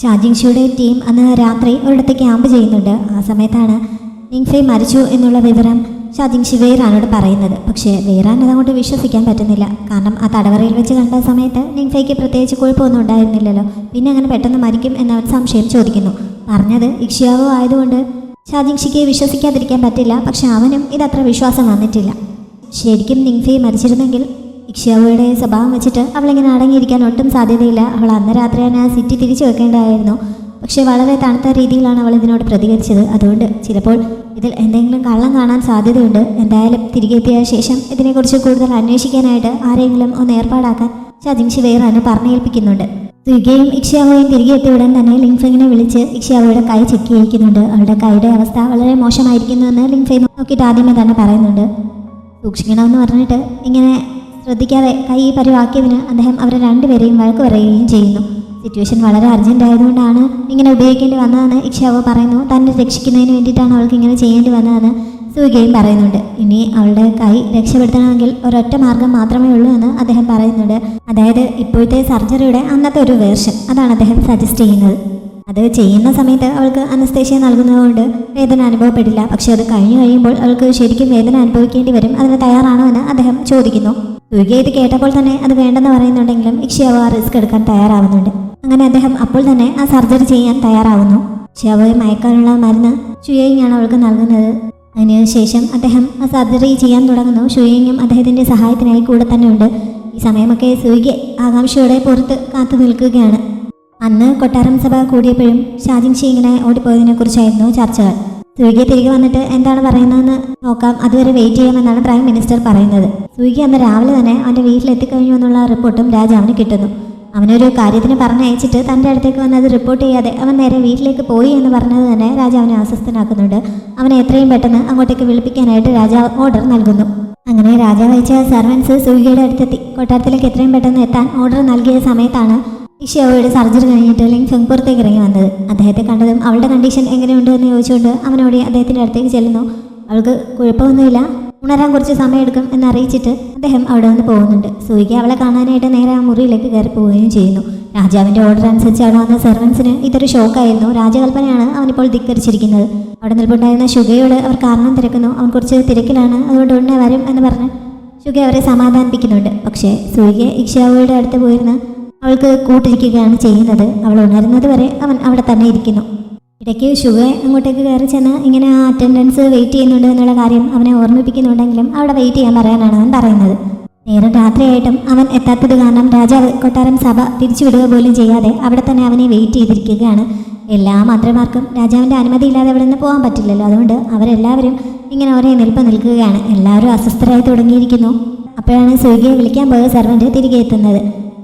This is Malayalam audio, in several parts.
ഷാജിങ്ഷിയുടെ ടീം അന്ന് രാത്രി ഒരിടത്ത് ക്യാമ്പ് ചെയ്യുന്നുണ്ട്. ആ സമയത്താണ് നിങ്ഫെ മരിച്ചു എന്നുള്ള വിവരം ഷാജിങ്ഷി വേറാനോട് പറയുന്നത്. പക്ഷേ വേറാൻ അതങ്ങോട്ട് വിശ്വസിക്കാൻ പറ്റുന്നില്ല. കാരണം ആ തടവറയിൽ വെച്ച് കണ്ട സമയത്ത് നിങ്ഫയ്ക്ക് പ്രത്യേകിച്ച് കുഴപ്പമൊന്നും ഉണ്ടായിരുന്നില്ലല്ലോ. പിന്നെ അങ്ങനെ പെട്ടെന്ന് മരിക്കും എന്നവൻ സംശയം ചോദിക്കുന്നു. പറഞ്ഞത് ഇക്ഷിയാവോ ആയതുകൊണ്ട് ഷാജിങ്ഷിക്ക് വിശ്വസിക്കാതിരിക്കാൻ പറ്റില്ല. പക്ഷെ അവനും ഇതത്ര വിശ്വാസം വന്നിട്ടില്ല. ശരിക്കും നിങ്ഫെ മരിച്ചിരുന്നെങ്കിൽ ഇക്ഷിയാവോയുടെ സ്വഭാവം വെച്ചിട്ട് അവളിങ്ങനെ അടങ്ങിയിരിക്കാൻ ഒട്ടും സാധ്യതയില്ല. അവൾ അന്ന് രാത്രി തന്നെ ആ സിറ്റി തിരിച്ചു വെക്കേണ്ടതായിരുന്നു. പക്ഷേ വളരെ തണുത്ത രീതിയിലാണ് അവൾ ഇതിനോട് പ്രതികരിച്ചത്. അതുകൊണ്ട് ചിലപ്പോൾ ഇതിൽ എന്തെങ്കിലും കള്ളം കാണാൻ സാധ്യതയുണ്ട്. എന്തായാലും തിരികെ എത്തിയ ശേഷം ഇതിനെക്കുറിച്ച് കൂടുതൽ അന്വേഷിക്കാനായിട്ട് ആരെങ്കിലും ഒന്ന് ഏർപ്പാടാക്കാൻ ഷാജിങ്ഷി വേറാന് പറഞ്ഞേൽപ്പിക്കുന്നുണ്ട്. സുഗയും ഇക്ഷിയാവോയും തിരികെ എത്തിയ ഉടൻ തന്നെ ലിങ്ഫെങ്ങിനെ വിളിച്ച് ഇക്ഷിയാവോയുടെ കൈ ചെക്ക് ചെയ്യിക്കുന്നുണ്ട്. അവളുടെ കൈയുടെ അവസ്ഥ വളരെ മോശമായിരിക്കുന്നുവെന്ന് ലിങ്ഫെ നോക്കിയിട്ട് ആദ്യമേ തന്നെ പറയുന്നുണ്ട്. സൂക്ഷിക്കണമെന്ന് പറഞ്ഞിട്ട് ഇങ്ങനെ ശ്രദ്ധിക്കാതെ കൈ പരിവാക്കിയതിന് അദ്ദേഹം അവരെ രണ്ടുപേരെയും വഴക്ക് പറയുകയും ചെയ്യുന്നു. സിറ്റുവേഷൻ വളരെ അർജൻറ്റ് ആയതുകൊണ്ടാണ് ഇങ്ങനെ ഉപയോഗിക്കേണ്ടി വന്നതെന്ന് ഇക്ഷിയാവോ പറയുന്നു. തന്നെ രക്ഷിക്കുന്നതിന് വേണ്ടിയിട്ടാണ് അവൾക്ക് ഇങ്ങനെ ചെയ്യേണ്ടി വന്നതെന്ന് സുഗയും പറയുന്നുണ്ട്. ഇനി അവളുടെ കൈ രക്ഷപ്പെടുത്തണമെങ്കിൽ ഒരൊറ്റ മാർഗം മാത്രമേ ഉള്ളൂ എന്ന് അദ്ദേഹം പറയുന്നുണ്ട്. അതായത് ഇപ്പോഴത്തെ സർജറിയുടെ അന്നത്തെ ഒരു വേർഷൻ, അതാണ് അദ്ദേഹം സജസ്റ്റ് ചെയ്യുന്നത്. അത് ചെയ്യുന്ന സമയത്ത് അവൾക്ക് അനസ്തേഷ്യ നൽകുന്നതുകൊണ്ട് വേദന അനുഭവപ്പെടില്ല. പക്ഷെ അത് കഴിഞ്ഞു കഴിയുമ്പോൾ അവൾക്ക് ശരിക്കും വേദന അനുഭവിക്കേണ്ടി വരും. അതിന് തയ്യാറാണോ എന്ന് അദ്ദേഹം ചോദിക്കുന്നു. സുഗ ഇത് കേട്ടപ്പോൾ തന്നെ അത് വേണ്ടെന്ന് പറയുന്നുണ്ടെങ്കിലും ഇക്ഷിയാവോ ആ റിസ്ക് എടുക്കാൻ തയ്യാറാവുന്നുണ്ട്. അങ്ങനെ അദ്ദേഹം അപ്പോൾ തന്നെ ആ സർജറി ചെയ്യാൻ തയ്യാറാവുന്നു. ഇക്ഷിയാവോയെ മയക്കാനുള്ള മരുന്ന് ഷുയേയിങ്ങാണ് അവൾക്ക് നൽകുന്നത്. അതിനുശേഷം അദ്ദേഹം ആ സർജറി ചെയ്യാൻ തുടങ്ങുന്നു. ഷുയേയിങ്ങും അദ്ദേഹത്തിൻ്റെ സഹായത്തിനായി കൂടെ തന്നെ ഉണ്ട്. ഈ സമയമൊക്കെ സുഗ ആകാംക്ഷയോടെ പുറത്ത് കാത്തു നിൽക്കുകയാണ്. അന്ന് കൊട്ടാരം സഭ കൂടിയപ്പോഴും ഷാജിങ്ഷി ഇങ്ങനെ ഓടിപ്പോയതിനെ കുറിച്ചായിരുന്നു ചർച്ചകൾ. സുഗ തിരികെ വന്നിട്ട് എന്താണ് പറയുന്നതെന്ന് നോക്കാം, അതുവരെ വെയിറ്റ് ചെയ്യാമെന്നാണ് പ്രൈം മിനിസ്റ്റർ പറയുന്നത്. സുഗ അന്ന് രാവിലെ തന്നെ അവൻ്റെ വീട്ടിലെത്തിക്കഴിഞ്ഞു എന്നുള്ള റിപ്പോർട്ടും രാജാവിന് കിട്ടുന്നു. അവനൊരു കാര്യത്തിന് പറഞ്ഞയച്ചിട്ട് തൻ്റെ അടുത്തേക്ക് വന്ന് അത് റിപ്പോർട്ട് ചെയ്യാതെ അവൻ നേരെ വീട്ടിലേക്ക് പോയി എന്ന് പറഞ്ഞത് തന്നെ രാജാവിനെ അസ്വസ്ഥനാക്കുന്നുണ്ട്. അവനെ എത്രയും പെട്ടെന്ന് അങ്ങോട്ടേക്ക് വിളിപ്പിക്കാനായിട്ട് രാജാവ് ഓർഡർ നൽകുന്നു. അങ്ങനെ രാജാവ് അയച്ച സർവൻസ് സുഗയുടെ അടുത്തെത്തി. കൊട്ടാരത്തിലേക്ക് എത്രയും പെട്ടെന്ന് എത്താൻ ഓർഡർ നൽകിയ സമയത്താണ് ഇക്ഷിയാവോയുടെ സർജറി കഴിഞ്ഞിട്ട് ലിങ്ഫെങ് പുറത്തേക്ക് ഇറങ്ങി വന്നത്. അദ്ദേഹത്തെ കണ്ടതും അവളുടെ കണ്ടീഷൻ എങ്ങനെയുണ്ട് എന്ന് ചോദിച്ചുകൊണ്ട് അവനോട് അദ്ദേഹത്തിൻ്റെ അടുത്തേക്ക് ചെല്ലുന്നു. അവൾക്ക് കുഴപ്പമൊന്നുമില്ല, ഉണരാൻ കുറച്ച് സമയമെടുക്കും എന്നറിയിച്ചിട്ട് അദ്ദേഹം അവിടെ നിന്ന് പോകുന്നുണ്ട്. സുഗ അവളെ കാണാനായിട്ട് നേരെ ആ മുറിയിലേക്ക് കയറി പോവുകയും ചെയ്യുന്നു. രാജാവിൻ്റെ ഓർഡർ അനുസരിച്ച് അവിടെ വന്ന സെർവൻസിന് ഇതൊരു ഷോക്കായിരുന്നു. രാജകൽപ്പനയാണ് അവനിപ്പോൾ ധിക്കരിച്ചിരിക്കുന്നത്. അവിടെ നിൽപ്പുണ്ടായിരുന്ന സുഗയോട് അവർ കാരണം തിരക്കുന്നു. അവൻ കുറച്ച് തിരക്കിലാണ്, അതുകൊണ്ട് ഉടനെ വരും എന്ന് പറഞ്ഞ് സുഗ അവരെ സമാധാനിപ്പിക്കുന്നുണ്ട്. പക്ഷേ സുഗ ഇക്ഷിയാവോയുടെ അടുത്ത് പോയിരുന്ന് അവൾക്ക് കൂട്ടിരിക്കുകയാണ് ചെയ്യുന്നത്. അവൾ ഉണരുന്നത് വരെ അവൻ അവിടെ തന്നെ ഇരിക്കുന്നു. ഇടയ്ക്ക് സുഗ അങ്ങോട്ടേക്ക് കയറി ചെന്ന് ഇങ്ങനെ ആ അറ്റൻഡൻസ് വെയിറ്റ് ചെയ്യുന്നുണ്ട് എന്നുള്ള കാര്യം അവനെ ഓർമ്മിപ്പിക്കുന്നുണ്ടെങ്കിലും അവിടെ വെയിറ്റ് ചെയ്യാൻ പറയാനാണ് അവൻ പറയുന്നത്. നേരം രാത്രിയായിട്ടും അവൻ എത്താത്തത് കാരണം രാജാവ് കൊട്ടാരം സഭ തിരിച്ചുവിടുക പോലും ചെയ്യാതെ അവിടെ തന്നെ അവനെ വെയിറ്റ് ചെയ്തിരിക്കുകയാണ്. എല്ലാ മന്ത്രിമാർക്കും രാജാവിൻ്റെ അനുമതി ഇല്ലാതെ അവിടെ നിന്ന് പോകാൻ പറ്റില്ലല്ലോ. അതുകൊണ്ട് അവരെല്ലാവരും ഇങ്ങനെ ഒരേ നിൽപ്പ് നിൽക്കുകയാണ്. എല്ലാവരും അസ്വസ്ഥരായി തുടങ്ങിയിരിക്കുന്നു. അപ്പോഴാണ് സുഗയെ വിളിക്കാൻ പോയ സെർവൻറ്റ് തിരികെ എത്തുന്നത്.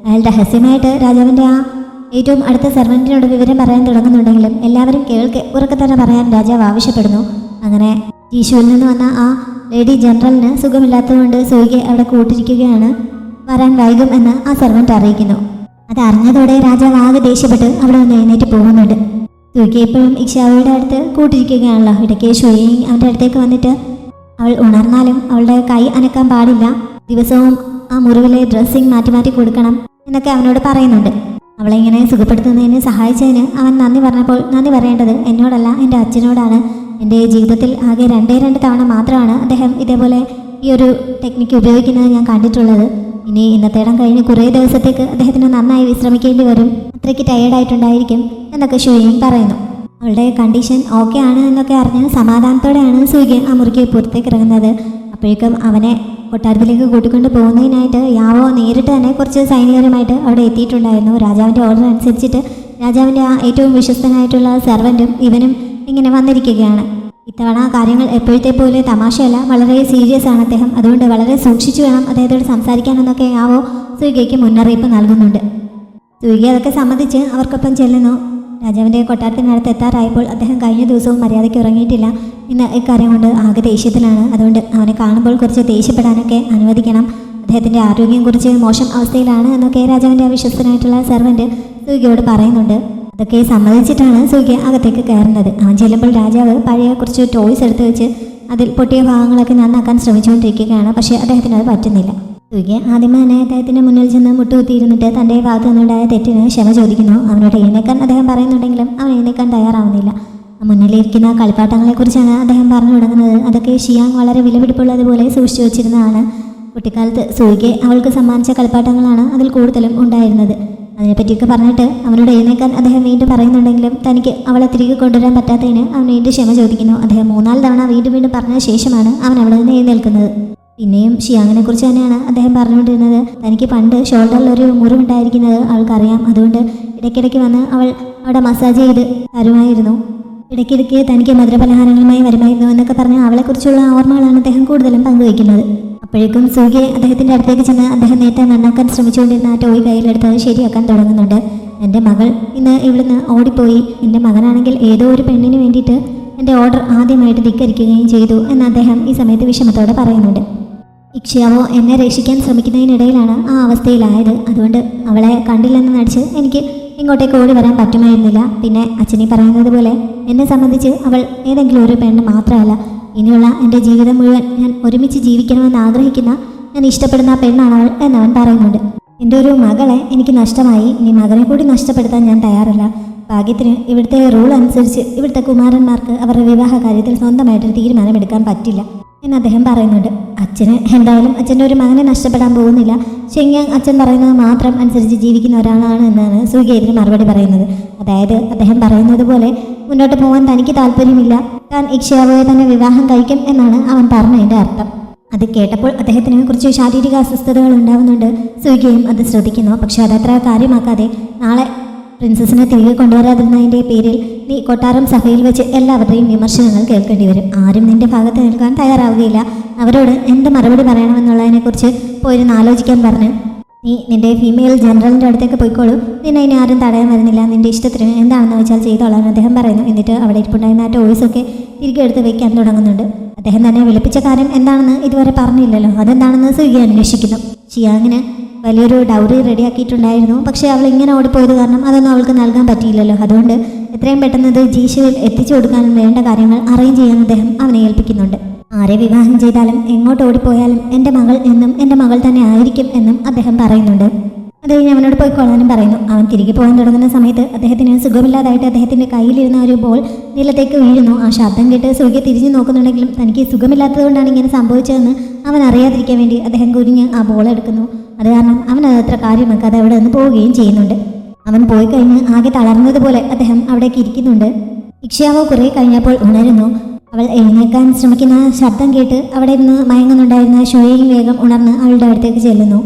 അയാൾ രഹസ്യമായിട്ട് രാജാവിൻ്റെ ആ ഏറ്റവും അടുത്ത സെർവൻറ്റിനോട് വിവരം പറയാൻ തുടങ്ങുന്നുണ്ടെങ്കിലും എല്ലാവരും കേൾക്കെ ഉറക്കെ തന്നെ പറയാൻ രാജാവ് ആവശ്യപ്പെടുന്നു. അങ്ങനെ ഈശോയിൽ നിന്ന് വന്ന ആ ലേഡി ജനറലിന് സുഖമില്ലാത്തതുകൊണ്ട് സുഗ അവിടെ കൂട്ടിരിക്കുകയാണ്. വരാൻ വൈകും എന്ന് ആ സെർവൻറ്റ് അറിയിക്കുന്നു. അത് അറിഞ്ഞതോടെ രാജാവ് ആകെ ദേഷ്യപ്പെട്ട് അവിടെ നിന്ന് എഴുന്നേറ്റ് പോകുന്നുണ്ട്. സുഗ ഇപ്പോഴും ഇക്ഷിയാവോയുടെ അടുത്ത് കൂട്ടിരിക്കുകയാണല്ലോ. ഇടയ്ക്ക് ഷുയേയിങ് അവൻ്റെ അടുത്തേക്ക് വന്നിട്ട് അവൾ ഉണർന്നാലും അവളുടെ കൈ അനക്കാൻ പാടില്ല, ദിവസവും ആ മുറിവിലെ ഡ്രസ്സിങ് മാറ്റി മാറ്റി കൊടുക്കണം എന്നൊക്കെ അവനോട് പറയുന്നുണ്ട്. അവളെ ഇങ്ങനെ സുഖപ്പെടുത്തുന്നതിന് സഹായിച്ചതിന് അവൻ നന്ദി പറഞ്ഞപ്പോൾ നന്ദി പറയേണ്ടത് എന്നോടല്ല, എൻ്റെ അച്ഛനോടാണ്. എൻ്റെ ജീവിതത്തിൽ ആകെ രണ്ടേ തവണ മാത്രമാണ് അദ്ദേഹം ഇതേപോലെ ഈ ഒരു ടെക്നിക്ക് ഉപയോഗിക്കുന്നത് ഞാൻ കണ്ടിട്ടുള്ളത്. ഇനി ഇന്നത്തെ ഇടം കഴിഞ്ഞ് കുറേ ദിവസത്തേക്ക് അദ്ദേഹത്തിന് നന്നായി വിശ്രമിക്കേണ്ടി വരും, അത്രയ്ക്ക് ടയേർഡായിട്ടുണ്ടായിരിക്കും എന്നൊക്കെ ഷുയേയിങ് പറയുന്നു. അവളുടെ കണ്ടീഷൻ ഓക്കെ ആണ് എന്നൊക്കെ അറിഞ്ഞ് സമാധാനത്തോടെയാണ് സുഗ ആ മുറിക്ക് പുറത്തേക്ക് ഇറങ്ങുന്നത്. അപ്പോഴേക്കും അവനെ കൊട്ടാരത്തിലേക്ക് കൂട്ടിക്കൊണ്ട് പോകുന്നതിനായിട്ട് യാവോ നേരിട്ട് തന്നെ കുറച്ച് സൈനികരുമായിട്ട് അവിടെ എത്തിയിട്ടുണ്ടായിരുന്നു. രാജാവിൻ്റെ ഓർഡർ അനുസരിച്ചിട്ട് രാജാവിൻ്റെ ആ ഏറ്റവും വിശ്വസ്തനായിട്ടുള്ള സെർവൻറ്റും ഇവനും ഇങ്ങനെ വന്നിരിക്കുകയാണ്. ഇത്തവണ കാര്യങ്ങൾ എപ്പോഴത്തെ പോലെ തമാശയല്ല, വളരെ സീരിയസ് ആണ് അദ്ദേഹം. അതുകൊണ്ട് വളരെ സൂക്ഷിച്ചു വേണം അദ്ദേഹത്തോട് സംസാരിക്കാനെന്നൊക്കെ യാവോ സുഗയ്ക്ക് മുന്നറിയിപ്പ് നൽകുന്നുണ്ട്. സുഗ അതൊക്കെ സമ്മതിച്ച് അവർക്കൊപ്പം ചെല്ലുന്നു. രാജാവിൻ്റെ കൊട്ടാരത്തിനടുത്ത് എത്താറായപ്പോൾ അദ്ദേഹം കഴിഞ്ഞ ദിവസവും മര്യാദയ്ക്ക് ഉറങ്ങിയിട്ടില്ല. ഇന്ന് ഇക്കാര്യം കൊണ്ട് ആകെ ദേഷ്യത്തിലാണ്. അതുകൊണ്ട് അവനെ കാണുമ്പോൾ കുറച്ച് ദേഷ്യപ്പെടാനൊക്കെ അനുവദിക്കണം. അദ്ദേഹത്തിൻ്റെ ആരോഗ്യം കുറിച്ച് മോശം അവസ്ഥയിലാണ് എന്നൊക്കെ രാജാവിൻ്റെ വിശ്വസ്തനായിട്ടുള്ള സെർവൻറ്റ് സുഗയോട് പറയുന്നുണ്ട്. അതൊക്കെ സമ്മതിച്ചിട്ടാണ് സുഗ അകത്തേക്ക് കയറുന്നത്. അവൻ ചെല്ലുമ്പോൾ രാജാവ് പഴയ കുറച്ച് ടോയ്സ് എടുത്ത് വെച്ച് അതിൽ പൊട്ടിയ ഭാഗങ്ങളൊക്കെ നന്നാക്കാൻ ശ്രമിച്ചുകൊണ്ടിരിക്കുകയാണ്. പക്ഷേ അദ്ദേഹത്തിന് അത് പറ്റുന്നില്ല. സൂര്യ ആദ്യമേ തന്നെ അദ്ദേഹത്തിൻ്റെ മുന്നിൽ ചെന്ന് മുട്ടുകുത്തിയിരുന്നിട്ട് തൻ്റെ ഭാഗത്തു നിന്നുണ്ടായ തെറ്റിന് ക്ഷമ ചോദിക്കുന്നു. അവനോട് എഴുന്നേക്കാൻ അദ്ദേഹം പറയുന്നുണ്ടെങ്കിലും അവൻ എഴുന്നേക്കാൻ തയ്യാറാവുന്നില്ല. മുന്നിലിരിക്കുന്ന കളിപ്പാട്ടങ്ങളെക്കുറിച്ചാണ് അദ്ദേഹം പറഞ്ഞു തുടങ്ങുന്നത്. അതൊക്കെ ഷിയാങ് വളരെ വിലപിടിപ്പുള്ളതുപോലെ സൂക്ഷിച്ചു വെച്ചിരുന്നതാണ്. കുട്ടിക്കാലത്ത് സൂര്യയ്ക്ക് അവൾക്ക് സമ്മാനിച്ച കളിപ്പാട്ടങ്ങളാണ് അതിൽ കൂടുതലും ഉണ്ടായിരുന്നത്. അതിനെപ്പറ്റിയൊക്കെ പറഞ്ഞിട്ട് അവനോട് എഴുന്നേക്കാൻ അദ്ദേഹം വീണ്ടും പറയുന്നുണ്ടെങ്കിലും തനിക്ക് അവളെ തിരികെ കൊണ്ടുവരാൻ പറ്റാത്തതിന് അവൻ വീണ്ടും ക്ഷമ ചോദിക്കുന്നു. അദ്ദേഹം 3-4 തവണ വീണ്ടും പറഞ്ഞ ശേഷമാണ് അവൻ അവിടെ നിന്ന് എഴുന്നേൽക്കുന്നത്. പിന്നെയും ഷിയാങ്ങിനെ കുറിച്ച് തന്നെയാണ് അദ്ദേഹം പറഞ്ഞുകൊണ്ടിരുന്നത്. തനിക്ക് പണ്ട് ഷോൾഡറിൽ ഒരു മുറിവുണ്ടായിരിക്കുന്നത് അവൾക്കറിയാം. അതുകൊണ്ട് ഇടയ്ക്കിടയ്ക്ക് വന്ന് അവൾ അവിടെ മസാജ് ചെയ്ത് തരുമായിരുന്നു. ഇടയ്ക്കിടയ്ക്ക് തനിക്ക് മധുരപലഹാരങ്ങളുമായി വരുമായിരുന്നു എന്നൊക്കെ പറഞ്ഞ് അവളെക്കുറിച്ചുള്ള ഓർമ്മകളാണ് അദ്ദേഹം കൂടുതലും പങ്കുവയ്ക്കുന്നത്. അപ്പോഴേക്കും സൂര്യ അദ്ദേഹത്തിൻ്റെ അടുത്തേക്ക് ചെന്ന് അദ്ദേഹം നേരത്തെ നന്നാക്കാൻ ശ്രമിച്ചുകൊണ്ടിരുന്ന ആ ടോയ് കയ്യിലെടുത്ത് ശരിയാക്കാൻ തുടങ്ങുന്നുണ്ട്. എൻ്റെ മകൾ ഇന്ന് ഇവിടുന്ന് ഓടിപ്പോയി. എൻ്റെ മകനാണെങ്കിൽ ഏതോ ഒരു പെണ്ണിന് വേണ്ടിയിട്ട് എൻ്റെ ഓർഡർ ആദ്യമായിട്ട് ധിക്കരിക്കുകയും ചെയ്തു എന്ന് അദ്ദേഹം ഈ സമയത്ത് വിഷമത്തോടെ പറയുന്നുണ്ട്. ഇക്ഷ്യാവോ എന്നെ രക്ഷിക്കാൻ ശ്രമിക്കുന്നതിനിടയിലാണ് ആ അവസ്ഥയിലായത്. അതുകൊണ്ട് അവളെ കണ്ടില്ലെന്ന് നടിച്ച് എനിക്ക് ഇങ്ങോട്ടേക്ക് ഓടി വരാൻ പറ്റുമായിരുന്നില്ല. പിന്നെ അച്ഛനീ പറയുന്നത് പോലെ എന്നെ സംബന്ധിച്ച് അവൾ ഏതെങ്കിലും ഒരു പെണ്ണ് മാത്രമല്ല, ഇനിയുള്ള എൻ്റെ ജീവിതം മുഴുവൻ ഞാൻ ഒരുമിച്ച് ജീവിക്കണമെന്ന് ആഗ്രഹിക്കുന്ന, ഞാൻ ഇഷ്ടപ്പെടുന്ന ആ പെണ്ണാണ് അവൾ എന്നവൻ പറയുന്നുണ്ട്. എൻ്റെ ഒരു മകളെ എനിക്ക് നഷ്ടമായി, ഇനി മകനെ കൂടി നഷ്ടപ്പെടുത്താൻ ഞാൻ തയ്യാറല്ല. ഭാഗ്യത്തിന് ഇവിടുത്തെ റൂൾ അനുസരിച്ച് ഇവിടുത്തെ കുമാരന്മാർക്ക് അവരുടെ വിവാഹ കാര്യത്തിൽ സ്വന്തമായിട്ടൊരു തീരുമാനമെടുക്കാൻ പറ്റില്ല എന്ന് അദ്ദേഹം പറയുന്നുണ്ട്. അച്ഛന് എന്തായാലും അച്ഛൻ്റെ ഒരു മകനെ നഷ്ടപ്പെടാൻ പോകുന്നില്ല. ഷെങ്യാങ് അച്ഛൻ പറയുന്നത് മാത്രം അനുസരിച്ച് ജീവിക്കുന്ന ഒരാളാണ് എന്നാണ് സൂര്യ ഇതിന് മറുപടി പറയുന്നത്. അതായത് അദ്ദേഹം പറയുന്നത് പോലെ മുന്നോട്ട് പോകാൻ തനിക്ക് താല്പര്യമില്ല, താൻ ഇക്ഷ്യാവോയെ തന്നെ വിവാഹം കഴിക്കും എന്നാണ് അവൻ പറഞ്ഞതിൻ്റെ അർത്ഥം. അത് കേട്ടപ്പോൾ അദ്ദേഹത്തിന് കുറച്ച് ശാരീരിക അസ്വസ്ഥതകൾ ഉണ്ടാവുന്നുണ്ട്. സൂര്യയും അത് ശ്രദ്ധിക്കുന്നു. പക്ഷെ അതത്ര കാര്യമാക്കാതെ നാളെ പ്രിൻസസിനെ തിരികെ കൊണ്ടുവരാതിരുന്നതിൻ്റെ പേരിൽ നീ കൊട്ടാരം സഭയിൽ വെച്ച് എല്ലാവരുടെയും വിമർശനങ്ങൾ കേൾക്കേണ്ടി വരും. ആരും നിന്റെ ഭാഗത്ത് നിൽക്കാൻ തയ്യാറാവുകയില്ല. അവരോട് എന്ത് മറുപടി പറയണമെന്നുള്ളതിനെക്കുറിച്ച് പോയിരുന്ന് ആലോചിക്കാൻ പറഞ്ഞ് നീ നിന്റെ ഫീമെയിൽ ജനറലിൻ്റെ അടുത്തേക്ക് പോയിക്കോളൂ. നിന്നെ ഇനി ആരും തടയാൻ വരുന്നില്ല. നിന്റെ ഇഷ്ടത്തിന് എന്താണെന്ന് വെച്ചാൽ ചെയ്തോളാൻ അദ്ദേഹം പറയുന്നു. എന്നിട്ട് അവിടെ ഇരിപ്പുണ്ടായിരുന്ന ആ ടോയ്സൊക്കെ തിരികെ എടുത്ത് വയ്ക്കാൻ തുടങ്ങുന്നുണ്ട്. അദ്ദേഹം തന്നെ വിളിപ്പിച്ച കാര്യം എന്താണെന്ന് ഇതുവരെ പറഞ്ഞില്ലല്ലോ. അതെന്താണെന്ന് സൂര്യ അന്വേഷിക്കുന്നു. ഷിയാങ്ങിന് വലിയൊരു ഡൗറി റെഡിയാക്കിയിട്ടുണ്ടായിരുന്നു. പക്ഷേ അവൾ ഇങ്ങനെ ഓടിപ്പോയത് കാരണം അതൊന്നും അവൾക്ക് നൽകാൻ പറ്റിയില്ലല്ലോ. അതുകൊണ്ട് എത്രയും പെട്ടെന്ന് ഇത് ജീഷുവിൽ എത്തിച്ചു കൊടുക്കാനും വേണ്ട കാര്യങ്ങൾ അറേഞ്ച് ചെയ്യാൻ അദ്ദേഹം അവനെ ഏൽപ്പിക്കുന്നുണ്ട്. ആരെ വിവാഹം ചെയ്താലും എങ്ങോട്ട് ഓടിപ്പോയാലും എൻ്റെ മകൾ എന്നും എൻ്റെ മകൾ തന്നെ ആയിരിക്കും എന്നും അദ്ദേഹം പറയുന്നുണ്ട്. അത് കഴിഞ്ഞ് അവനോട് പോയിക്കൊള്ളാനും പറയുന്നു. അവൻ തിരികെ പോകാൻ തുടങ്ങുന്ന സമയത്ത് അദ്ദേഹത്തിന് സുഖമില്ലാതായിട്ട് അദ്ദേഹത്തിൻ്റെ കയ്യിലിരുന്ന ഒരു ബോൾ നിലത്തേക്ക് വീഴുന്നു. ആ ശബ്ദം കേട്ട് സൂര്യ തിരിഞ്ഞു നോക്കുന്നുണ്ടെങ്കിലും തനിക്ക് സുഖമില്ലാത്തതുകൊണ്ടാണ് ഇങ്ങനെ സംഭവിച്ചതെന്ന് അവൻ അറിയാതിരിക്കാൻ വേണ്ടി അദ്ദേഹം കുനിഞ്ഞ് ആ ബോൾ എടുക്കുന്നു. അത് കാരണം അവൻ അതത്ര കാര്യമാക്കാതെ അവിടെ നിന്ന് പോവുകയും ചെയ്യുന്നുണ്ട്. അവൻ പോയി കഴിഞ്ഞ് ആകെ തളർന്നതുപോലെ അദ്ദേഹം അവിടേക്ക് ഇരിക്കുന്നുണ്ട്. ഇക്ഷ്യാവോ കുറേ കഴിഞ്ഞപ്പോൾ ഉണരുന്നു. അവൾ എഴുന്നേൽക്കാൻ ശ്രമിക്കുന്ന ശബ്ദം കേട്ട് അവിടെ നിന്ന് മയങ്ങുന്നുണ്ടായിരുന്ന ഷോയും വേഗം ഉണർന്ന് അവളുടെ അടുത്തേക്ക് ചെല്ലുന്നു.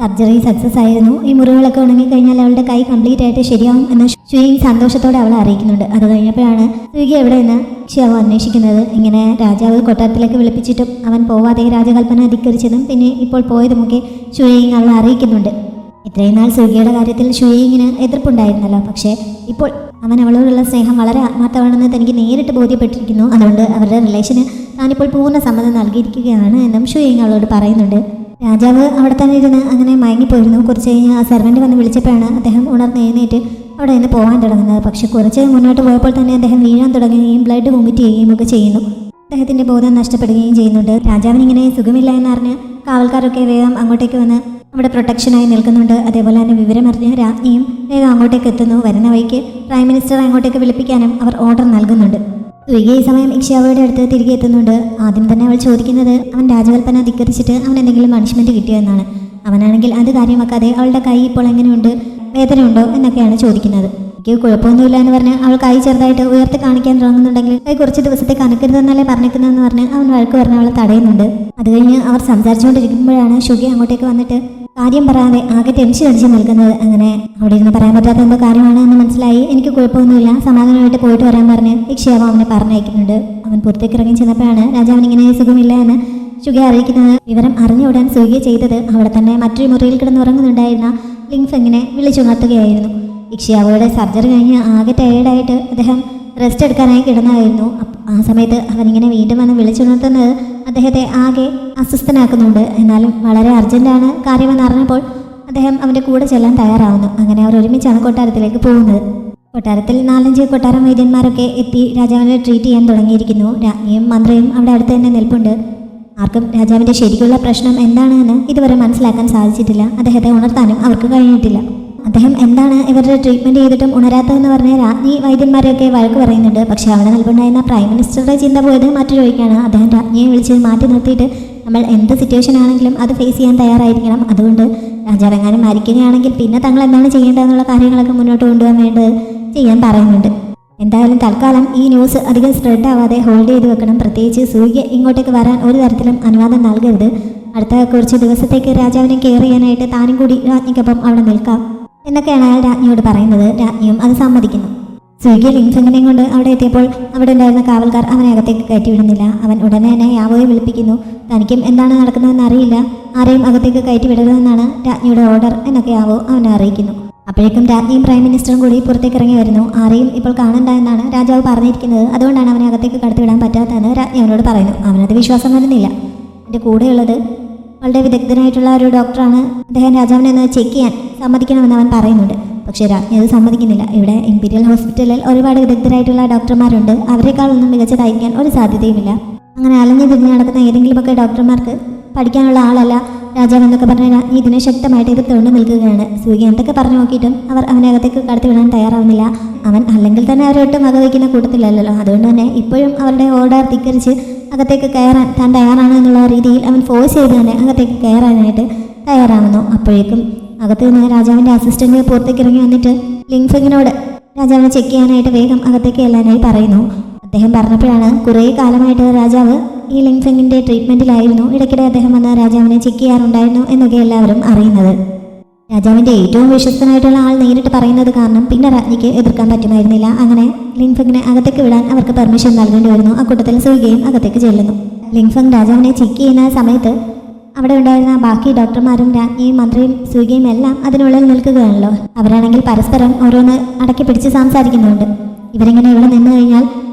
സർജറി സക്സസ് ആയിരുന്നു. ഈ മുറിവുകളൊക്കെ ഉണങ്ങിക്കഴിഞ്ഞാൽ അവളുടെ കൈ കംപ്ലീറ്റ് ആയിട്ട് ശരിയാവും എന്ന ഷുയിങ് സന്തോഷത്തോടെ അവളെ അറിയിക്കുന്നുണ്ട്. അത് കഴിഞ്ഞപ്പോഴാണ് സൂര്യ എവിടെ നിന്ന് ഇക്ഷ്യാവോ അന്വേഷിക്കുന്നത്. ഇങ്ങനെ രാജാവ് കൊട്ടാരത്തിലേക്ക് വിളിപ്പിച്ചിട്ടും അവൻ പോവാതെ രാജകൽപ്പന ധിക്കരിച്ചതും പിന്നെ ഇപ്പോൾ പോയതുമൊക്കെ ഷുയിങ് അവളെ അറിയിക്കുന്നുണ്ട്. ഇത്രയും നാൾ സൂര്യയുടെ കാര്യത്തിൽ ഷുയിങ്ങിന് എതിർപ്പുണ്ടായിരുന്നല്ലോ. പക്ഷേ ഇപ്പോൾ അവൻ അവളോടുള്ള സ്നേഹം വളരെ ആത്മാർത്ഥമാണെന്ന് തനിക്ക് നേരിട്ട് ബോധ്യപ്പെട്ടിരിക്കുന്നു. അതുകൊണ്ട് അവരുടെ റിലേഷന് താനിപ്പോൾ പൂർണ്ണ സമ്മതം നൽകിയിരിക്കുകയാണ് എന്നും ഷുയിങ് അവളോട് പറയുന്നുണ്ട്. രാജാവ് അവിടെ തന്നെ ഇരുന്ന് അങ്ങനെ മയങ്ങിപ്പോയിരുന്നു. കുറച്ച് കഴിഞ്ഞ് ആ സെർവൻറ്റ് വന്ന് വിളിച്ചപ്പോഴാണ് അദ്ദേഹം ഉണർന്ന് എഴുന്നേറ്റ് അവിടെ നിന്ന് പോകാൻ തുടങ്ങുന്നത്. പക്ഷെ കുറച്ച് മുന്നോട്ട് പോയപ്പോൾ തന്നെ അദ്ദേഹം വീഴാൻ തുടങ്ങുകയും ബ്ലഡ് വൊമിറ്റ് ചെയ്യുകയും ഒക്കെ ചെയ്യുന്നു. അദ്ദേഹത്തിൻ്റെ ബോധം നഷ്ടപ്പെടുകയും ചെയ്യുന്നുണ്ട്. രാജാവിനിങ്ങനെ സുഖമില്ല എന്നറിഞ്ഞ് കാവൽക്കാരൊക്കെ വേഗം അങ്ങോട്ടേക്ക് വന്ന് അവിടെ പ്രൊട്ടക്ഷനായി നിൽക്കുന്നുണ്ട്. അതേപോലെ തന്നെ വിവരമറിഞ്ഞ് രാജ്ഞിയും വേഗം അങ്ങോട്ടേക്ക് എത്തുന്നു. വരുന്ന വഴിക്ക് പ്രൈം മിനിസ്റ്റർ അങ്ങോട്ടേക്ക് വിളിപ്പിക്കാനും അവർ ഓർഡർ നൽകുന്നുണ്ട്. സൂര്യ ഈ സമയം ഇക്ഷ്യാവോയുടെ അടുത്ത് തിരികെ എത്തുന്നുണ്ട്. ആദ്യം തന്നെ അവൾ ചോദിക്കുന്നത് അവൻ രാജകൽപ്പന ധിക്കരിച്ചിട്ട് അവൻ എന്തെങ്കിലും പണിഷ്മെൻറ്റ് കിട്ടിയോ എന്നാണ്. അവനാണെങ്കിൽ അത് കാര്യമാക്കാതെ അവളുടെ കൈ ഇപ്പോൾ എങ്ങനെയുണ്ട്, വേദനയുണ്ടോ എന്നൊക്കെയാണ് ചോദിക്കുന്നത്. എനിക്ക് കുഴപ്പമൊന്നുമില്ല എന്ന് പറഞ്ഞ് അവൾ കൈ ചെറുതായിട്ട് ഉയർത്തി കാണിക്കാൻ തുടങ്ങുന്നുണ്ടെങ്കിൽ കൈ കുറച്ച് ദിവസത്തേക്ക് അനക്കരുതെന്നല്ലേ പറഞ്ഞിരിക്കുന്നതെന്ന് പറഞ്ഞ് അവൻ വഴക്ക് പറഞ്ഞ് അവളെ തടയുന്നുണ്ട്. അത് കഴിഞ്ഞ് അവർ സംസാരിച്ചുകൊണ്ടിരിക്കുമ്പോഴാണ് ഷുഗി അങ്ങോട്ടേക്ക് വന്നിട്ട് കാര്യം പറയാതെ ആകെ ടെൻഷൻ അടിച്ച് നിൽക്കുന്നത്. അങ്ങനെ അവിടെ ഇരുന്ന് പറയാൻ പറ്റാത്ത എന്തോ കാര്യമാണ് എന്ന് മനസ്സിലായി. എനിക്ക് കുഴപ്പമൊന്നുമില്ല, സമാധാനമായിട്ട് പോയിട്ട് വരാൻ പറഞ്ഞ് ഇക്ഷ്യാവോ അവനെ പറഞ്ഞയക്കുന്നുണ്ട്. അവൻ പുറത്തേക്ക് ഇറങ്ങി ചെന്നപ്പോഴാണ് രാജാവിനിങ്ങനെ സുഖമില്ല എന്ന് ഷുഗി അറിയിക്കുന്നത്. വിവരം അറിഞ്ഞുവിടാൻ സൂര്യ ചെയ്തത് അവിടെ തന്നെ മറ്റൊരു മുറിയിൽ കിടന്നുറങ്ങുന്നുണ്ടായിരുന്ന ലിങ്ഫെങ്ങിനെ വിളിച്ചുണർത്തുകയായിരുന്നു. ഇക്ഷ്യാവോയുടെ സർജറി കഴിഞ്ഞ് ആകെ ടയേർഡായിട്ട് അദ്ദേഹം റെസ്റ്റ് എടുക്കാനായി കിടന്നായിരുന്നു. ആ സമയത്ത് അവനിങ്ങനെ വീണ്ടും വന്ന് വിളിച്ചുണർത്തുന്നത് അദ്ദേഹത്തെ ആകെ അസ്വസ്ഥനാക്കുന്നുണ്ട്. എന്നാലും വളരെ അർജൻറ്റാണ് കാര്യമെന്ന് അറിഞ്ഞപ്പോൾ അദ്ദേഹം അവൻ്റെ കൂടെ ചെല്ലാൻ തയ്യാറാവുന്നു. അങ്ങനെ അവർ ഒരുമിച്ചാണ് കൊട്ടാരത്തിലേക്ക് പോകുന്നത്. കൊട്ടാരത്തിൽ 4-5 കൊട്ടാരം വൈദ്യന്മാരൊക്കെ എത്തി രാജാവിനെ ട്രീറ്റ് ചെയ്യാൻ തുടങ്ങിയിരിക്കുന്നു. രാജ്ഞിയും മന്ത്രിയും അവിടെ അടുത്ത് തന്നെ നിൽപ്പുണ്ട്. ആർക്കും രാജാവിൻ്റെ ശരിക്കുള്ള പ്രശ്നം എന്താണെന്ന് ഇതുവരെ മനസ്സിലാക്കാൻ സാധിച്ചിട്ടില്ല. അദ്ദേഹത്തെ ഉണർത്താനും അവർക്ക് കഴിഞ്ഞിട്ടില്ല. അദ്ദേഹം എന്താണ് ഇവരുടെ ട്രീറ്റ്മെൻറ്റ് ചെയ്തിട്ടും ഉണരാത്തതെന്ന് പറഞ്ഞ രാജ്ഞി വൈദ്യന്മാരെയൊക്കെ വഴക്ക് പറയുന്നുണ്ട്. പക്ഷേ അവിടെ നിൽപ്പുണ്ടായിരുന്ന പ്രൈം മിനിസ്റ്ററുടെ ചിന്ത പോയത് മറ്റൊരു വഴിക്കാണ്. അദ്ദേഹം രാജ്ഞിയെ വിളിച്ച് മാറ്റി നിർത്തിയിട്ട് നമ്മൾ എന്ത് സിറ്റുവേഷൻ ആണെങ്കിലും അത് ഫേസ് ചെയ്യാൻ തയ്യാറായിരിക്കണം. അതുകൊണ്ട് രാജാവെങ്ങാനും മരിക്കുകയാണെങ്കിൽ പിന്നെ തങ്ങൾ എന്താണ് ചെയ്യേണ്ടതെന്നുള്ള കാര്യങ്ങളൊക്കെ മുന്നോട്ട് കൊണ്ടുപോകാൻ വേണ്ടത് ചെയ്യാൻ പറയുന്നുണ്ട്. എന്തായാലും തൽക്കാലം ഈ ന്യൂസ് അധികം സ്പ്രെഡ് ആവാതെ ഹോൾഡ് ചെയ്ത് വെക്കണം. പ്രത്യേകിച്ച് സൂര്യ ഇങ്ങോട്ടേക്ക് വരാൻ ഒരു തരത്തിലും അനുവാദം നൽകരുത്. അടുത്ത കുറച്ച് ദിവസത്തേക്ക് രാജാവിനെ കെയർ ചെയ്യാനായിട്ട് താനും കൂടി രാജ്ഞിക്കൊപ്പം അവിടെ നിൽക്കാം എന്നൊക്കെയാണ് അയാൾ രാജ്ഞിയോട് പറയുന്നത്. രാജ്ഞിയും അത് സമ്മതിക്കുന്നു. സൂര്യ ലിങ്ഫെങ്ങിനെയും കൊണ്ട് അവിടെ എത്തിയപ്പോൾ അവിടെ ഉണ്ടായിരുന്ന കാവൽക്കാർ അവനെ അകത്തേക്ക് കയറ്റിവിടുന്നില്ല. അവൻ ഉടനെ തന്നെ യാവോയെ വിളിപ്പിക്കുന്നു. തനിക്കും എന്താണ് നടക്കുന്നതെന്ന് അറിയില്ല, ആരെയും അകത്തേക്ക് കയറ്റിവിടരുതെന്നാണ് രാജ്ഞിയുടെ ഓർഡർ എന്നൊക്കെ യാവോ അവനെ അറിയിക്കുന്നു. അപ്പോഴേക്കും രാജ്ഞിയും പ്രൈം മിനിസ്റ്ററും കൂടി പുറത്തേക്ക് ഇറങ്ങി വരുന്നു. ആരെയും ഇപ്പോൾ കാണണ്ട എന്നാണ് രാജാവ് പറഞ്ഞിരിക്കുന്നത്. അതുകൊണ്ടാണ് അവനെ അകത്തേക്ക് കടത്തിവിടാൻ പറ്റാത്തതെന്ന് രാജ്ഞി അവനോട് പറയുന്നു. അവനത് വിശ്വാസം വരുന്നില്ല. എൻ്റെ കൂടെയുള്ളത് വളരെ വിദഗ്ധനായിട്ടുള്ള ഒരു ഡോക്ടറാണ്. അദ്ദേഹം രാജാവിനെ ഒന്ന് ചെക്ക് ചെയ്യാൻ സമ്മതിക്കണമെന്ന് അവൻ പറയുന്നുണ്ട്. പക്ഷേ രാജ്ഞി അത് സമ്മതിക്കുന്നില്ല. ഇവിടെ ഇംപീരിയൽ ഹോസ്പിറ്റലിൽ ഒരുപാട് വിദഗ്ധരായിട്ടുള്ള ഡോക്ടർമാരുണ്ട്. അവരെക്കാളൊന്നും മികച്ചതായിരിക്കാൻ ഒരു സാധ്യതയുമില്ല. അങ്ങനെ അലഞ്ഞു തിരിഞ്ഞ് നടക്കുന്ന ഏതെങ്കിലുമൊക്കെ ഡോക്ടർമാർക്ക് പഠിക്കാനുള്ള ആളല്ല രാജാവ് എന്നൊക്കെ പറഞ്ഞ രാജ്ഞി ഇതിനെ ശക്തമായിട്ട് എതിർത്തുകൊണ്ട് നിൽക്കുകയാണ്. സൂര്യ എന്തൊക്കെ പറഞ്ഞു നോക്കിയിട്ടും അവർ അവനെ അകത്തേക്ക് കടത്തിവിടാൻ തയ്യാറാവുന്നില്ല. അവൻ അല്ലെങ്കിൽ തന്നെ അവരൊട്ടും വകവയ്ക്കുന്ന കൂട്ടത്തിലല്ലോ. അതുകൊണ്ട് തന്നെ ഇപ്പോഴും അവരുടെ ഓർഡർ ധിക്കരിച്ച് അകത്തേക്ക് കയറാൻ താൻ തയ്യാറാണ് എന്നുള്ള രീതിയിൽ അവൻ ഫോഴ്സ് ചെയ്ത് തന്നെ അകത്തേക്ക് കയറാനായിട്ട് തയ്യാറാവുന്നു. അപ്പോഴേക്കും അകത്ത് നിന്ന് രാജാവിൻ്റെ അസിസ്റ്റന്റ് പുറത്തേക്ക് ഇറങ്ങി വന്നിട്ട് ലിങ്ഫെങ്ങിനോട് രാജാവിനെ ചെക്ക് ചെയ്യാനായിട്ട് വേഗം അകത്തേക്ക് ചെല്ലാനായി പറയുന്നു. അദ്ദേഹം പറഞ്ഞപ്പോഴാണ് കുറേ കാലമായിട്ട് രാജാവ് ഈ ലിങ്ഫെങ്ങിൻ്റെ ട്രീറ്റ്മെൻറ്റിലായിരുന്നു. ഇടയ്ക്കിടെ അദ്ദേഹം വന്ന് രാജാവിനെ ചെക്ക് ചെയ്യാറുണ്ടായിരുന്നു എന്നൊക്കെ എല്ലാവരും അറിയുന്നത്. രാജാവിൻ്റെ ഏറ്റവും വിശ്വസ്തനായിട്ടുള്ള ആൾ നേരിട്ട് പറയുന്നത് കാരണം പിന്നെ രാജ്ഞിക്ക് എതിർക്കാൻ പറ്റുമായിരുന്നില്ല. അങ്ങനെ ലിങ്ഫെങ്ങിനെ അകത്തേക്ക് വിടാൻ അവർക്ക് പെർമിഷൻ നൽകേണ്ടി വരുന്നു. അക്കൂട്ടത്തിൽ സൂര്യയും അകത്തേക്ക് ചെല്ലുന്നു. ലിങ്ഫെങ് രാജാവിനെ ചെക്ക് ചെയ്യുന്ന സമയത്ത് അവിടെ ഉണ്ടായിരുന്ന ബാക്കി ഡോക്ടർമാരും രാജ്ഞിയും മന്ത്രിയും സൂര്യയും എല്ലാം അതിനുള്ളിൽ നിൽക്കുകയാണല്ലോ. അവരാണെങ്കിൽ പരസ്പരം ഓരോന്ന് അടക്കി പിടിച്ച് സംസാരിക്കുന്നുണ്ട്. ഇവരിങ്ങനെ ഇവിടെ നിന്ന് കഴിഞ്ഞാൽ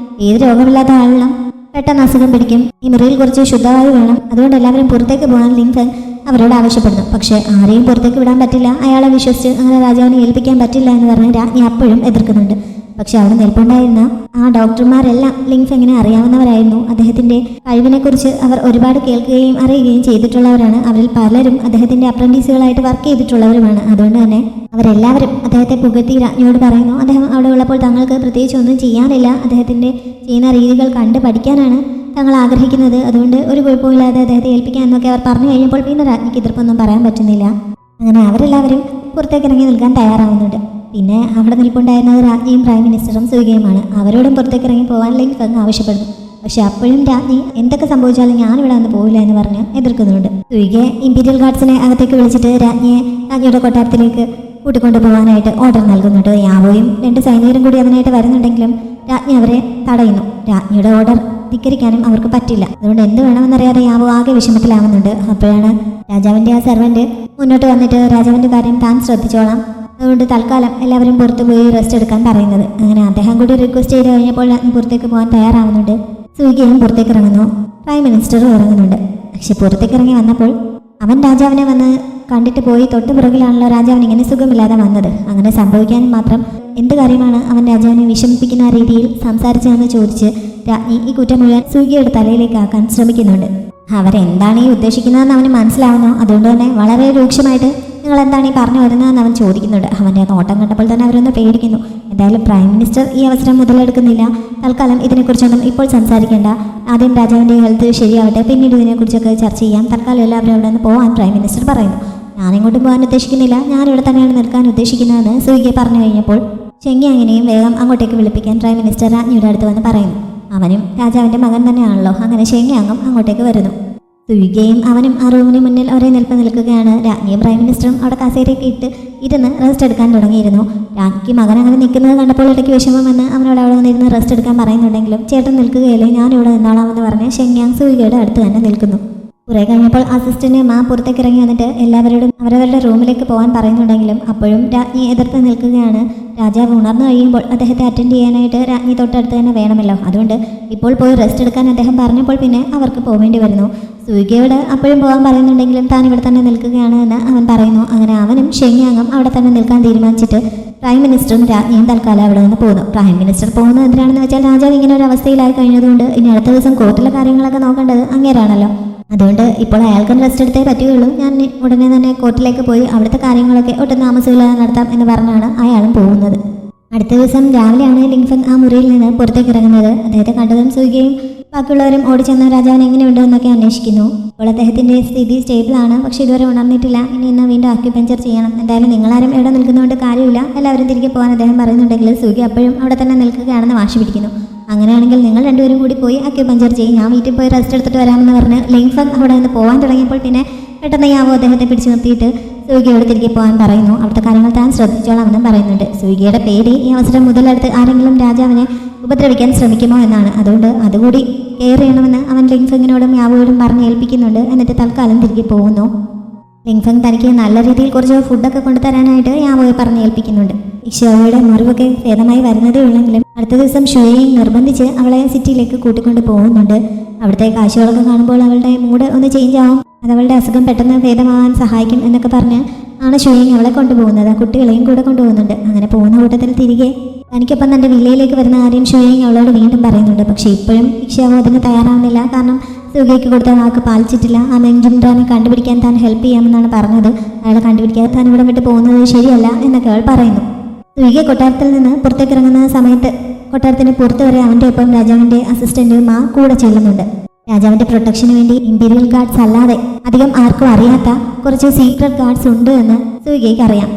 ഏത് രോഗമില്ലാത്ത ആളെല്ലാം പെട്ടെന്ന് അസുഖം പിടിക്കും. ഈ മുറിയിൽ കുറച്ച് ശുദ്ധവായു വേണം. അതുകൊണ്ട് എല്ലാവരും പുറത്തേക്ക് പോകാൻ ലിങ്ഫെങ് അവരോട് ആവശ്യപ്പെടുന്നു. പക്ഷേ ആരെയും പുറത്തേക്ക് വിടാൻ പറ്റില്ല. അയാളെ വിശ്വസിച്ച് അങ്ങനെ രാജാവിനെ ഏൽപ്പിക്കാൻ പറ്റില്ല എന്ന് പറഞ്ഞ് രാജ്ഞി അപ്പോഴും എതിർക്കുന്നുണ്ട്. പക്ഷെ അവിടെ നിൽപ്പുണ്ടായിരുന്ന ആ ഡോക്ടർമാരെല്ലാം ലിങ്ഫെങ്ങിനെ അറിയാവുന്നവരായിരുന്നു. അദ്ദേഹത്തിൻ്റെ കഴിവിനെക്കുറിച്ച് അവർ ഒരുപാട് കേൾക്കുകയും അറിയുകയും ചെയ്തിട്ടുള്ളവരാണ്. അവരിൽ പലരും അദ്ദേഹത്തിൻ്റെ അപ്രന്റീസുകളായിട്ട് വർക്ക് ചെയ്തിട്ടുള്ളവരുമാണ്. അതുകൊണ്ട് തന്നെ അവരെല്ലാവരും അദ്ദേഹത്തെ പുകഴ്ത്തി രാജ്ഞിയോട് പറയുന്നു. അദ്ദേഹം അവിടെ ഉള്ളപ്പോൾ തങ്ങൾക്ക് പ്രത്യേകിച്ച് ഒന്നും ചെയ്യാനില്ല. അദ്ദേഹത്തിൻ്റെ ചെയ്യുന്ന രീതികൾ കണ്ട് പഠിക്കാനാണ് തങ്ങൾ ആഗ്രഹിക്കുന്നത്. അതുകൊണ്ട് ഒരു കുഴപ്പമില്ലാതെ അദ്ദേഹത്തെ ഏൽപ്പിക്കാൻ എന്നൊക്കെ അവർ പറഞ്ഞു കഴിഞ്ഞപ്പോൾ പിന്നെ രാജ്ഞിക്ക് എതിർപ്പൊന്നും പറയാൻ പറ്റുന്നില്ല. അങ്ങനെ അവരെല്ലാവരും പുറത്തേക്ക് ഇറങ്ങി നിൽക്കാൻ തയ്യാറാവുന്നുണ്ട്. പിന്നെ അവിടെ നിൽപ്പുണ്ടായിരുന്നത് രാജ്ഞിയും പ്രൈം മിനിസ്റ്ററും സൂര്യയുമാണ്. അവരോടും പുറത്തേക്ക് ഇറങ്ങി പോകാൻ ലിങ്ഫെങ് ആവശ്യപ്പെടുന്നു. പക്ഷെ അപ്പോഴും രാജ്ഞി എന്തൊക്കെ സംഭവിച്ചാലും ഞാനിവിടെ വന്ന് പോവില്ല എന്ന് പറഞ്ഞ് എതിർക്കുന്നുണ്ട്. സൂര്യയെ ഇംപീരിയൽ ഗാർഡ്സിനെ അകത്തേക്ക് വിളിച്ചിട്ട് രാജ്ഞിയുടെ കൊട്ടാരത്തിലേക്ക് കൂട്ടിക്കൊണ്ടു പോകാനായിട്ട് ഓർഡർ നൽകുന്നുണ്ട്. യാവോയും 2 സൈനികരും കൂടി അതിനായിട്ട് വരുന്നുണ്ടെങ്കിലും രാജ്ഞി അവരെ തടയുന്നു. രാജ്ഞിയുടെ ഓർഡർ ധിക്കരിക്കാനും അവർക്ക് പറ്റില്ല. അതുകൊണ്ട് എന്ത് വേണമെന്നറിയാതെ യാവോ ആകെ വിഷമത്തിലാവുന്നുണ്ട്. അപ്പോഴാണ് രാജാവിൻ്റെ ആ സെർവൻറ്റ് മുന്നോട്ട് വന്നിട്ട് രാജാവിൻ്റെ കാര്യം താൻ ശ്രദ്ധിച്ചോളാം, അതുകൊണ്ട് തൽക്കാലം എല്ലാവരും പുറത്തു പോയി റെസ്റ്റ് എടുക്കാൻ പറയുന്നത്. അങ്ങനെ അദ്ദേഹം കൂടി റിക്വസ്റ്റ് ചെയ്ത് കഴിഞ്ഞപ്പോൾ രാജ്ഞി പുറത്തേക്ക് പോകാൻ തയ്യാറാവുന്നുണ്ട്. സൂര്യയും പുറത്തേക്ക് ഇറങ്ങുന്നു. പ്രൈം മിനിസ്റ്ററും ഇറങ്ങുന്നുണ്ട്. പക്ഷെ പുറത്തേക്ക് ഇറങ്ങി വന്നപ്പോൾ അവൻ രാജാവിനെ വന്ന് കണ്ടിട്ട് പോയി. തൊട്ട് പുറകിലാണല്ലോ രാജാവിന് ഇങ്ങനെ സുഖമില്ലാതെ വന്നത്. അങ്ങനെ സംഭവിക്കാൻ മാത്രം എന്ത് കാര്യമാണ് അവൻ രാജാവിനെ വിഷമിപ്പിക്കുന്ന രീതിയിൽ സംസാരിച്ചതെന്ന് ചോദിച്ച് രാജ്ഞി ഈ കുറ്റം മുഴുവൻ സൂര്യയുടെ തലയിലേക്ക് ആക്കാൻ ശ്രമിക്കുന്നുണ്ട്. അവരെന്താണ് ഈ ഉദ്ദേശിക്കുന്നതെന്ന് അവന് മനസ്സിലാവുന്നു. അതുകൊണ്ട് തന്നെ വളരെ രൂക്ഷമായിട്ട് നിങ്ങൾ എന്താണ് ഈ പറഞ്ഞു വരുന്നതെന്ന് അവൻ ചോദിക്കുന്നുണ്ട്. അവൻ്റെ നോട്ടം കണ്ടപ്പോൾ തന്നെ അവരൊന്ന് പേടിക്കുന്നു. എന്തായാലും പ്രൈം മിനിസ്റ്റർ ഈ അവസരം മുതലെടുക്കുന്നില്ല. തൽക്കാലം ഇതിനെക്കുറിച്ചൊന്നും ഇപ്പോൾ സംസാരിക്കേണ്ട. ആദ്യം രാജാവിൻ്റെ ഹെൽത്ത് ശരിയാവട്ടെ, പിന്നീട് ഇതിനെക്കുറിച്ചൊക്കെ ചർച്ച ചെയ്യാം. തൽക്കാലം എല്ലാവരും അവിടെ നിന്ന് പോകാൻ പ്രൈം മിനിസ്റ്റർ പറയുന്നു. ഞാനിങ്ങോട്ടും പോകാൻ ഉദ്ദേശിക്കുന്നില്ല, ഞാനിവിടെ തന്നെയാണ് നിൽക്കാൻ ഉദ്ദേശിക്കുന്നതെന്ന് സൂര്യ പറഞ്ഞു കഴിഞ്ഞപ്പോൾ ചെങ്ങിയാങ്ങിനെയും വേഗം അങ്ങോട്ടേക്ക് വിളിപ്പിക്കാൻ പ്രൈം മിനിസ്റ്റർ രാജ്ഞിയുടെ അടുത്ത് വന്ന് പറയുന്നു. അവനും രാജാവിൻ്റെ മകൻ തന്നെയാണല്ലോ. അങ്ങനെ ചെങ്ങിയാങ്ങും അങ്ങോട്ടേക്ക് വരുന്നു. സൂര്യയും അവനും ആ റൂമിന് മുന്നിൽ ഒരേ നിൽക്കുകയാണ്. രാജ്ഞിയും പ്രൈം മിനിസ്റ്ററും അവിടെ കസേരയൊക്കെ ഇരുന്ന് റെസ്റ്റ് എടുക്കാൻ തുടങ്ങിയിരുന്നു. രാജ്ഞിക്ക് മകൻ അങ്ങനെ നിൽക്കുന്നത് കണ്ടപ്പോൾ ഇടയ്ക്ക് വിഷമമെന്ന് അവനോട് അവിടെ വന്നിരുന്ന് റെസ്റ്റ് എടുക്കാൻ പറയുന്നുണ്ടെങ്കിലും ചേട്ടൻ നിൽക്കുകയല്ലേ, ഞാനിവിടെ നിന്നോളാമെന്ന് പറഞ്ഞ് ഷെങ്യാങ് സൂര്യയുടെ അടുത്ത് തന്നെ നിൽക്കുന്നു. കുറേ കഴിഞ്ഞപ്പോൾ അസിസ്റ്റന്റ് പുറത്തേക്ക് ഇറങ്ങി വന്നിട്ട് എല്ലാവരോടും അവരവരുടെ റൂമിലേക്ക് പോകാൻ പറയുന്നുണ്ടെങ്കിലും അപ്പോഴും രാജ്ഞി എതിർത്ത് നിൽക്കുകയാണ്. രാജാവ് ഉണർന്നു കഴിയുമ്പോൾ അദ്ദേഹത്തെ അറ്റൻഡ് ചെയ്യാനായിട്ട് രാജ്ഞി തൊട്ടടുത്ത് തന്നെ വേണമല്ലോ. അതുകൊണ്ട് ഇപ്പോൾ പോയി റെസ്റ്റ് എടുക്കാൻ അദ്ദേഹം പറഞ്ഞപ്പോൾ പിന്നെ അവർക്ക് പോകേണ്ടി വരുന്നു. സൂര്യയോട് അപ്പോഴും പോകാൻ പറയുന്നുണ്ടെങ്കിലും താൻ ഇവിടെ തന്നെ നിൽക്കുകയാണ് എന്ന് അവൻ പറയുന്നു. അങ്ങനെ അവനും ഷെങ്യാങ്ങും അവിടെ തന്നെ നിൽക്കാൻ തീരുമാനിച്ചിട്ട് പ്രൈം മിനിസ്റ്ററും രാജ്ഞിയും തൽക്കാലം അവിടെ നിന്ന് പോകുന്നു. പ്രൈം മിനിസ്റ്റർ പോകുന്നത് എന്തിനാണെന്ന് വെച്ചാൽ രാജാവ് ഇങ്ങനെ ഒരു അവസ്ഥയിലായി കഴിഞ്ഞതുകൊണ്ട് ഇനി അടുത്ത ദിവസം കോർട്ടിലെ കാര്യങ്ങളൊക്കെ നോക്കേണ്ടത് അങ്ങേരാണല്ലോ. അതുകൊണ്ട് ഇപ്പോൾ അയാൾക്കും റെസ്റ്റ് എടുത്തേ പറ്റുകയുള്ളൂ. ഞാൻ ഉടനെ തന്നെ കോർട്ടിലേക്ക് പോയി അവിടുത്തെ കാര്യങ്ങളൊക്കെ ഒട്ടും താമസമില്ലാതെ നടത്താം എന്ന് പറഞ്ഞാണ് അയാളും പോകുന്നത്. അടുത്ത ദിവസം രാവിലെയാണ് ലിങ്ഫെങ് ആ മുറിയിൽ നിന്ന് പുറത്തേക്ക് ഇറങ്ങുന്നത്. അദ്ദേഹത്തെ കണ്ടതും സൂയികയും ബാക്കിയുള്ളവരും ഓടിച്ചെന്ന് രാജാവിന് എങ്ങനെയുണ്ടോ എന്നൊക്കെ അന്വേഷിക്കുന്നു. ഇപ്പോൾ അദ്ദേഹത്തിൻ്റെ സ്ഥിതി സ്റ്റേബിളാണ്, പക്ഷേ ഇതുവരെ ഉണർന്നിട്ടില്ല. ഇന്ന് വീണ്ടും അക്യുപഞ്ചർ ചെയ്യണം. എന്തായാലും നിങ്ങളാരും എവിടെ നിൽക്കുന്നതുകൊണ്ട് കാര്യമില്ല, എല്ലാവരും തിരികെ പോകാൻ അദ്ദേഹം പറയുന്നുണ്ടെങ്കിൽ സൂയിക അപ്പോഴും അവിടെ തന്നെ നിൽക്കുകയാണെന്ന് വാശി പിടിക്കുന്നു. അങ്ങനെയാണെങ്കിൽ നിങ്ങൾ രണ്ടുപേരും കൂടി പോയി അക്യുപഞ്ചർ ചെയ്യും, ഞാൻ വീട്ടിൽ പോയി റെസ്റ്റ് എടുത്തിട്ട് വരാമെന്ന് പറഞ്ഞ് ലിങ്ഫെങ് അവിടെ നിന്ന് പോകാൻ തുടങ്ങിയപ്പോൾ പിന്നെ പെട്ടെന്ന് യാവോ അദ്ദേഹത്തെ പിടിച്ചു നിർത്തിയിട്ട് സൂയികയോട് തിരികെ പോകാൻ പറയുന്നു. അവിടുത്തെ കാര്യങ്ങൾ താൻ ശ്രദ്ധിച്ചോളാമെന്നും പറയുന്നുണ്ട്. സൂയികയുടെ പേടി ഈ അവസരം മുതലെടുത്ത് ആരെങ്കിലും രാജാവിനെ ഉപദ്രവിക്കാൻ ശ്രമിക്കുമോ എന്നാണ്. അതുകൊണ്ട് അതുകൂടി കെയർ ചെയ്യണമെന്ന് അവൻ ലിങ്ഫെങ്ങിനോടും യാവോയോടും പറഞ്ഞ് ഏൽപ്പിക്കുന്നുണ്ട്. എന്നിട്ട് തൽക്കാലം തിരികെ പോകുന്നു. ലിങ്ഫെങ് തനിക്ക് നല്ല രീതിയിൽ കുറച്ച് ഫുഡൊക്കെ കൊണ്ടുതരാനായിട്ട് യാവോയെ പറഞ്ഞ് ഏൽപ്പിക്കുന്നുണ്ട്. ഷിയാവോയുടെ മുറിവൊക്കെ ഭേദമായി വരുന്നതേ ഉള്ളെങ്കിലും അടുത്ത ദിവസം ഷുയയെ നിർബന്ധിച്ച് അവളെ സിറ്റിയിലേക്ക് കൂട്ടിക്കൊണ്ട് പോകുന്നുണ്ട്. അവിടുത്തെ കാഴ്ചകളൊക്കെ കാണുമ്പോൾ അവളുടെ മൂഡ് ഒന്ന് ചേഞ്ച് ആവും, അത് അവളുടെ അസുഖം പെട്ടെന്ന് ഭേദമാകാൻ സഹായിക്കും എന്നൊക്കെ പറഞ്ഞ് ആണ് ഷുയങ് അവളെ കൊണ്ടുപോകുന്നത്. കുട്ടികളെയും കൂടെ കൊണ്ടുപോകുന്നുണ്ട്. അങ്ങനെ പോകുന്ന കൂട്ടത്തിൽ തിരികെ തനിക്കൊപ്പം തൻ്റെ വില്ലയിലേക്ക് വരുന്ന കാര്യം ഷുയങ് അവളോട് വീണ്ടും പറയുന്നുണ്ട്. പക്ഷേ ഇപ്പോഴും ഇക്ഷ്യാവോ അതിന് തയ്യാറാവുന്നില്ല. കാരണം സൂയികയ്ക്ക് കൊടുത്ത വാക്ക് പാലിച്ചിട്ടില്ല. ആ മെങ്ജുൻഡ്രാനെ കണ്ടുപിടിക്കാൻ താൻ ഹെൽപ്പ് ചെയ്യാമെന്നാണ് പറഞ്ഞത്. അയാളെ കണ്ടുപിടിക്കാതെ താൻ ഇവിടെ വിട്ട് പോകുന്നത് ശരിയല്ല എന്നൊക്കെ അവൾ പറയുന്നു. സൂയിക കൊട്ടാരത്തിൽ നിന്ന് പുറത്തേക്ക് ഇറങ്ങുന്ന സമയത്ത് കൊട്ടാരത്തിന് പുറത്ത് വരെ അവൻ്റെ ഒപ്പം രാജാവിൻ്റെ അസിസ്റ്റന്റ് മാ കൂടെ ചെല്ലുന്നുണ്ട്. രാജാവിൻ്റെ പ്രൊട്ടക്ഷന് വേണ്ടി ഇമ്പീരിയൽ ഗാർഡ്സ് അല്ലാതെ അധികം ആർക്കും അറിയാത്ത കുറച്ച് സീക്രട്ട് ഗാർഡ്സ് ഉണ്ട് എന്ന് സൂയികയ്ക്ക് അറിയാം.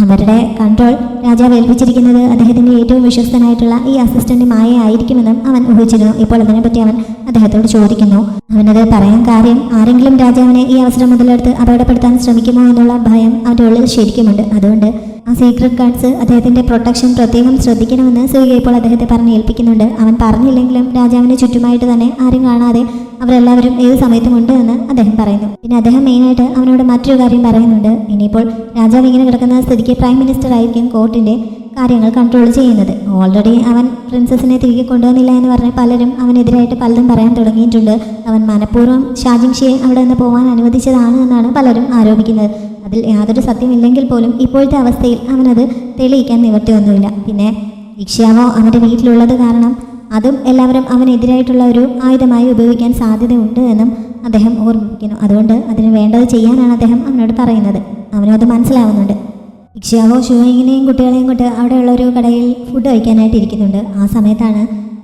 അവരുടെ കൺട്രോൾ രാജാവ് ഏൽപ്പിച്ചിരിക്കുന്നത് അദ്ദേഹത്തിൻ്റെ ഏറ്റവും വിശ്വസ്തനായിട്ടുള്ള ഈ അസിസ്റ്റന്റ് മായ ആയിരിക്കുമെന്നും അവൻ ഊഹിച്ചിരുന്നു. ഇപ്പോൾ അതിനെപ്പറ്റി അവൻ അദ്ദേഹത്തോട് ചോദിക്കുന്നു. അവനത് പറയാൻ കാര്യം ആരെങ്കിലും രാജാവിനെ ഈ അവസരം മുതലെടുത്ത് അപകടപ്പെടുത്താൻ ശ്രമിക്കുമോ എന്നുള്ള ഭയം അവൻ്റെ ഉള്ളിൽ ശരിക്കുമുണ്ട്. അതുകൊണ്ട് ആ സീക്രട്ട് ഗാർഡ്സ് അദ്ദേഹത്തിൻ്റെ പ്രൊട്ടക്ഷൻ പ്രത്യേകം ശ്രദ്ധിക്കണമെന്ന് സൂയിക ഇപ്പോൾ അദ്ദേഹത്തെ പറഞ്ഞ് ഏൽപ്പിക്കുന്നുണ്ട്. അവൻ പറഞ്ഞില്ലെങ്കിലും രാജാവിന് ചുറ്റുമായിട്ട് തന്നെ ആരും കാണാതെ അവരെല്ലാവരും ഏത് സമയത്തും ഉണ്ട് എന്ന് അദ്ദേഹം പറയുന്നു. പിന്നെ അദ്ദേഹം മെയിനായിട്ട് അവനോട് മറ്റൊരു കാര്യം പറയുന്നുണ്ട്. ഇനിയിപ്പോൾ രാജാവ് ഇങ്ങനെ കിടക്കുന്ന സ്ഥിതിക്ക് പ്രൈം മിനിസ്റ്റർ ആയിരിക്കും കോർട്ടിൻ്റെ കാര്യങ്ങൾ കൺട്രോൾ ചെയ്യുന്നത്. ഓൾറെഡി അവൻ പ്രിൻസസിനെ തിരികെ കൊണ്ടുവന്നില്ല എന്ന് പറഞ്ഞ് പലരും അവനെതിരായിട്ട് പലതും പറയാൻ തുടങ്ങിയിട്ടുണ്ട്. അവൻ മനഃപൂർവ്വം ഷാജിങ്ഷിയെ അവിടെ നിന്ന് പോകാൻ അനുവദിച്ചതാണ് എന്നാണ് പലരും ആരോപിക്കുന്നത്. അതിൽ യാതൊരു സത്യമില്ലെങ്കിൽ പോലും ഇപ്പോഴത്തെ അവസ്ഥയിൽ അവനത് തെളിയിക്കാൻ നിവർത്തിയൊന്നുമില്ല. പിന്നെ ഇക്ഷ്യാവോ അവൻ്റെ വീട്ടിലുള്ളത് കാരണം അതും എല്ലാവരും അവനെതിരായിട്ടുള്ള ഒരു ആയുധമായി ഉപയോഗിക്കാൻ സാധ്യതയുണ്ട് എന്നും അദ്ദേഹം ഓർമ്മിപ്പിക്കുന്നു. അതുകൊണ്ട് അതിന് വേണ്ടത് ചെയ്യാനാണ് അദ്ദേഹം അവനോട് പറയുന്നത്. അവനും അത് മനസ്സിലാവുന്നുണ്ട്. ഇക്ഷ്യാവോ ഷുയങ്ങിനെയും കുട്ടികളെയും കൊണ്ട് അവിടെയുള്ള ഒരു കടയിൽ ഫുഡ് കഴിക്കാനായിട്ട് ഇരിക്കുന്നുണ്ട്. ആ സമയത്താണ്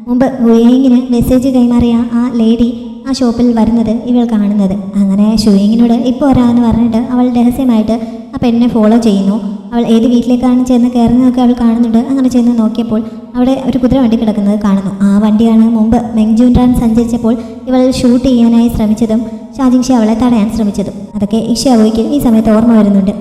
മുമ്പ് ഷുയങ്ങിന് മെസ്സേജ് കൈമാറിയ ആ ലേഡി ആ ഷോപ്പിൽ വരുന്നത് ഇവൾ കാണുന്നത്. അങ്ങനെ ഷുയങ്ങിനോട് ഇപ്പോൾ വരാമെന്ന് പറഞ്ഞിട്ട് അവൾ രഹസ്യമായിട്ട് ആ പെണ്ണിനെ ഫോളോ ചെയ്യുന്നു. അവൾ ഏത് വീട്ടിലേക്കാണ് ചെന്ന് കയറുന്നതൊക്കെ അവൾ കാണുന്നുണ്ട്. അങ്ങനെ ചെന്ന് നോക്കിയപ്പോൾ അവിടെ ഒരു കുതിര വണ്ടി കിടക്കുന്നത് കാണുന്നു. ആ വണ്ടിയാണ് മുമ്പ് മെങ്ജുൻഡ്രാൻ സഞ്ചരിച്ചപ്പോൾ ഇവൾ ഷൂട്ട് ചെയ്യാനായി ശ്രമിച്ചതും ഷാജിങ്ഷി അവളെ തടയാൻ ശ്രമിച്ചതും. അതൊക്കെ ഇക്ഷ്യാവോയ്ക്ക് ഈ സമയത്ത് ഓർമ്മ വരുന്നുണ്ട്.